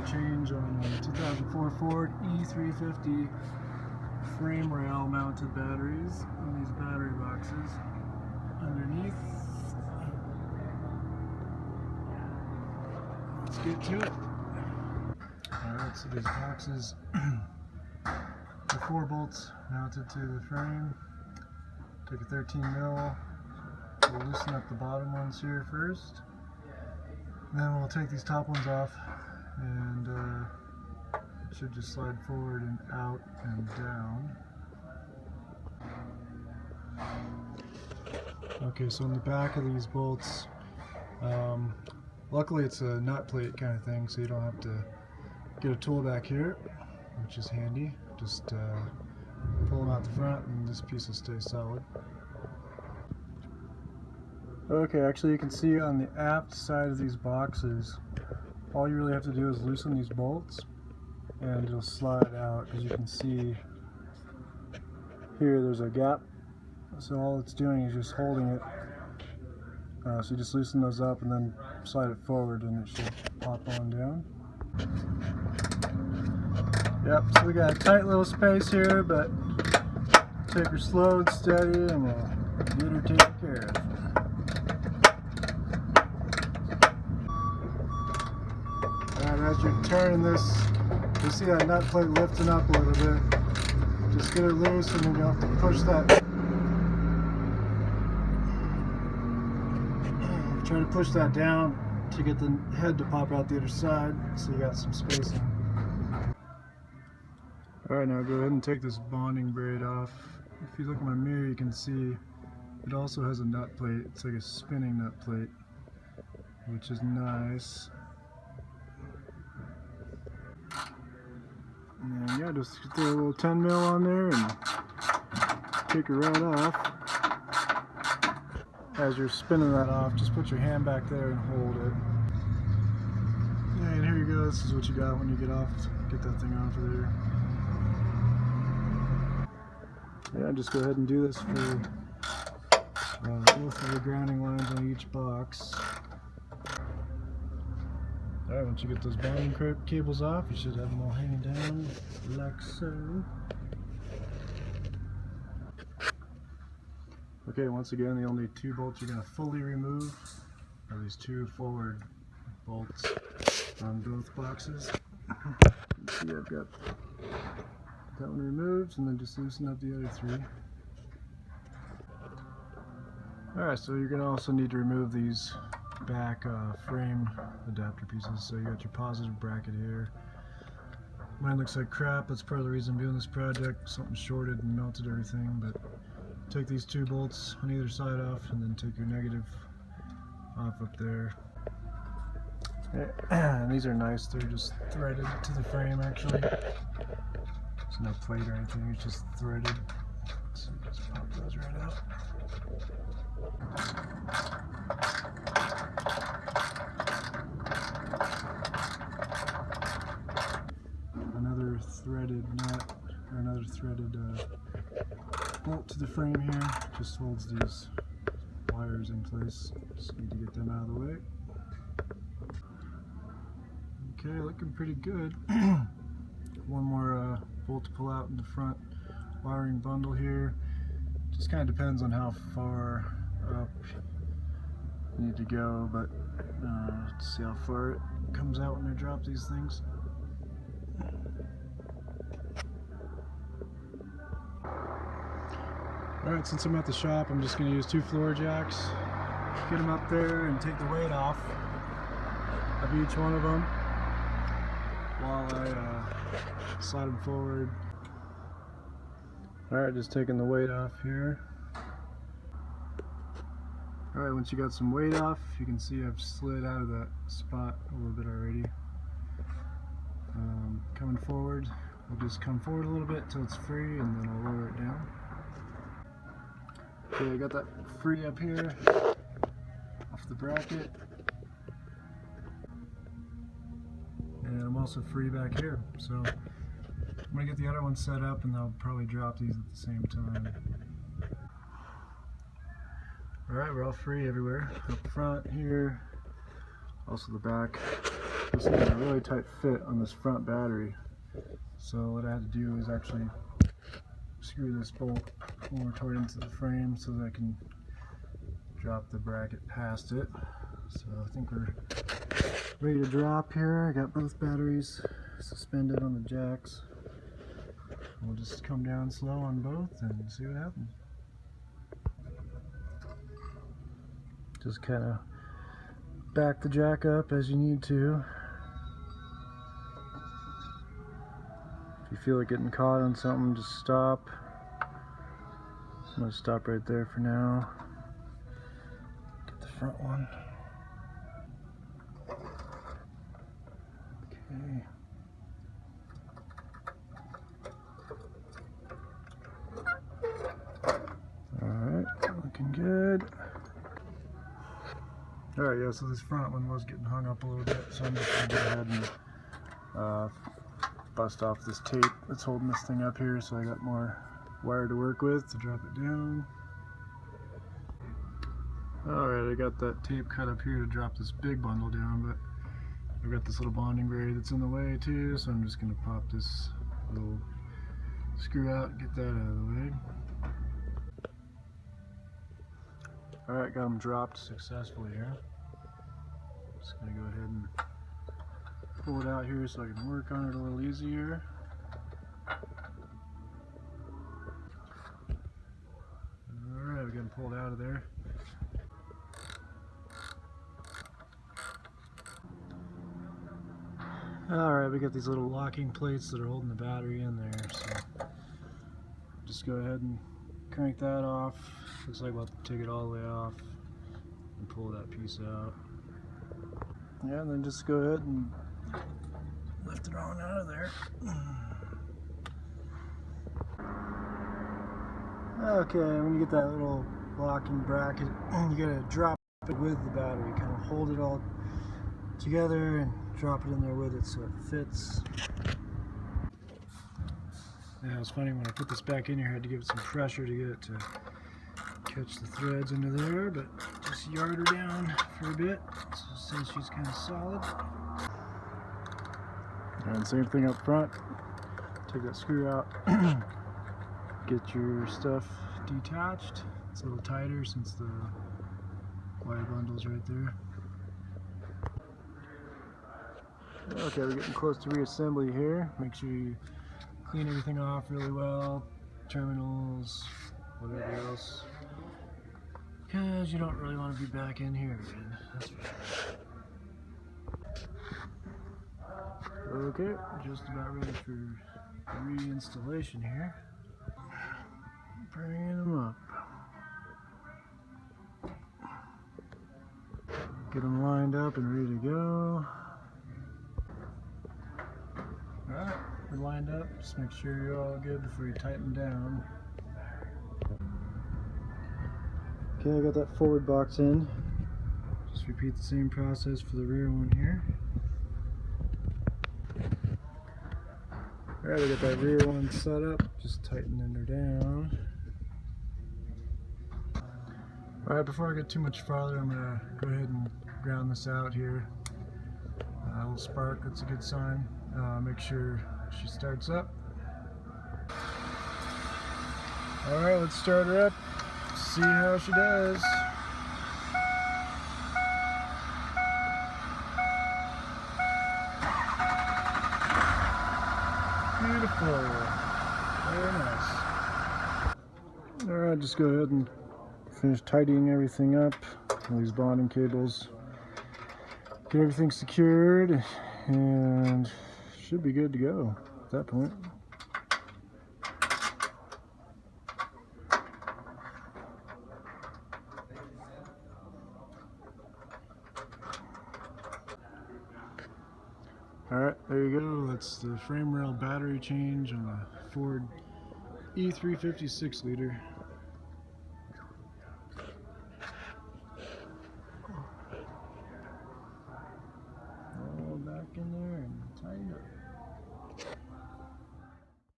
change on a 2004 Ford E350 frame rail mounted batteries in these battery boxes underneath. Let's get to it. Alright, so these boxes, the 4 bolts mounted to the frame. Took a 13 mil. We'll loosen up the bottom ones here first. Then we'll take these top ones off, and it should just slide forward and out and down. Okay, so in the back of these bolts, luckily it's a nut plate kind of thing, so you don't have to get a tool back here, which is handy. Just pull them out the front and this piece will stay solid. Okay, actually you can see on the aft side of these boxes, all you really have to do is loosen these bolts and it'll slide out. As you can see here, there's a gap, so all it's doing is just holding it. So you just loosen those up and then slide it forward and it should pop on down. Yep, so we got a tight little space here, but take her slow and steady and we'll get her taken care of. And as you're turning this, you see that nut plate lifting up a little bit. Just get it loose and then you'll have to push that. Try to push that down to get the head to pop out the other side so you got some spacing. Alright, now go ahead and take this bonding braid off. If you look in my mirror, you can see it also has a nut plate. It's like a spinning nut plate, which is nice. And then, yeah, just throw a little 10 mil on there and take it right off. As you're spinning that off, just put your hand back there and hold it. And here you go. This is what you got when you get that thing off of there. Yeah, just go ahead and do this for both of the grounding lines on each box. Alright, once you get those bonding cables off, you should have them all hanging down like so. Okay, once again, the only 2 bolts you're going to fully remove are these 2 forward bolts on both boxes. You see I've got that one removed, and then just loosen up the other 3. Alright, so you're going to also need to remove these back frame adapter pieces. So you got your positive bracket here. Mine looks like crap. That's part of the reason I'm doing this project. Something shorted and melted everything, but take these 2 bolts on either side off and then take your negative off up there. And these are nice. They're just threaded to the frame actually. There's no plate or anything, it's just threaded. So just pop those right out. Another threaded nut, or another threaded bolt to the frame here. Just holds these wires in place. Just need to get them out of the way. Okay, looking pretty good. One more bolt to pull out in the front wiring bundle here. Just kind of depends on how far up you need to go, but let's see how far it comes out when I drop these things. Alright, since I'm at the shop, I'm just going to use 2 floor jacks. Get them up there and take the weight off of each one of them while I slide them forward. Alright, just taking the weight off here. Alright, once you got some weight off, you can see I've slid out of that spot a little bit already. Coming forward, we'll just come forward a little bit till it's free and then I'll lower it down. Okay, I got that free up here off the bracket. And I'm also free back here. So I'm going to get the other one set up and I'll probably drop these at the same time. Alright, we're all free everywhere. Up front here, also the back. this is a really tight fit on this front battery. So what I had to do is actually screw this bolt more toward into the frame so that I can drop the bracket past it. So I think we're ready to drop here. I got both batteries suspended on the jacks. We'll just come down slow on both and see what happens. Just kind of back the jack up as you need to. If you feel like getting caught on something, just stop. I'm going to stop right there for now. Get the front one. Okay. Alright, looking good. Alright, yeah, so this front one was getting hung up a little bit, so I'm just going to go ahead and bust off this tape that's holding this thing up here, so I got more wire to work with to drop it down. Alright, I got that tape cut up here to drop this big bundle down, but I've got this little bonding braid that's in the way too, so I'm just going to pop this little screw out and get that out of the way. Alright, got them dropped successfully here. Just going to go ahead and pull it out here so I can work on it a little easier. Alright, we got them pulled out of there. Alright, we got these little locking plates that are holding the battery in there, so just go ahead and crank that off. Looks like we'll have to take it all the way off and pull that piece out. Yeah, and then just go ahead and lift it on out of there. Okay, when you get that little locking bracket, you gotta drop it with the battery, kind of hold it all together and drop it in there with it so it fits. Yeah, it's funny, when I put this back in here, I had to give it some pressure to get it to catch the threads into there, but just yard her down for a bit so since she's kind of solid. And same thing up front. Take that screw out, get your stuff detached. It's a little tighter since the wire bundle's right there. Okay, we're getting close to reassembly here. Make sure you clean everything off really well, terminals, whatever else, because you don't really want to be back in here again, that's for sure. Okay, just about ready for reinstallation here. Bringing them up. Get them lined up and ready to go. Alright, we're lined up. Just make sure you're all good before you tighten down. Okay, I got that forward box in. Just repeat the same process for the rear one here. Alright, I got that rear one set up. Just tightening her down. Alright, before I get too much farther, I'm going to go ahead and ground this out here. A little spark, that's a good sign. Make sure she starts up. Alright, let's start her up. See how she does. Beautiful. Very nice. Alright, just go ahead and finish tidying everything up. All these bonding cables. Get everything secured and should be good to go at that point. Alright, there you go. That's the frame rail battery change on the Ford E350 6-liter.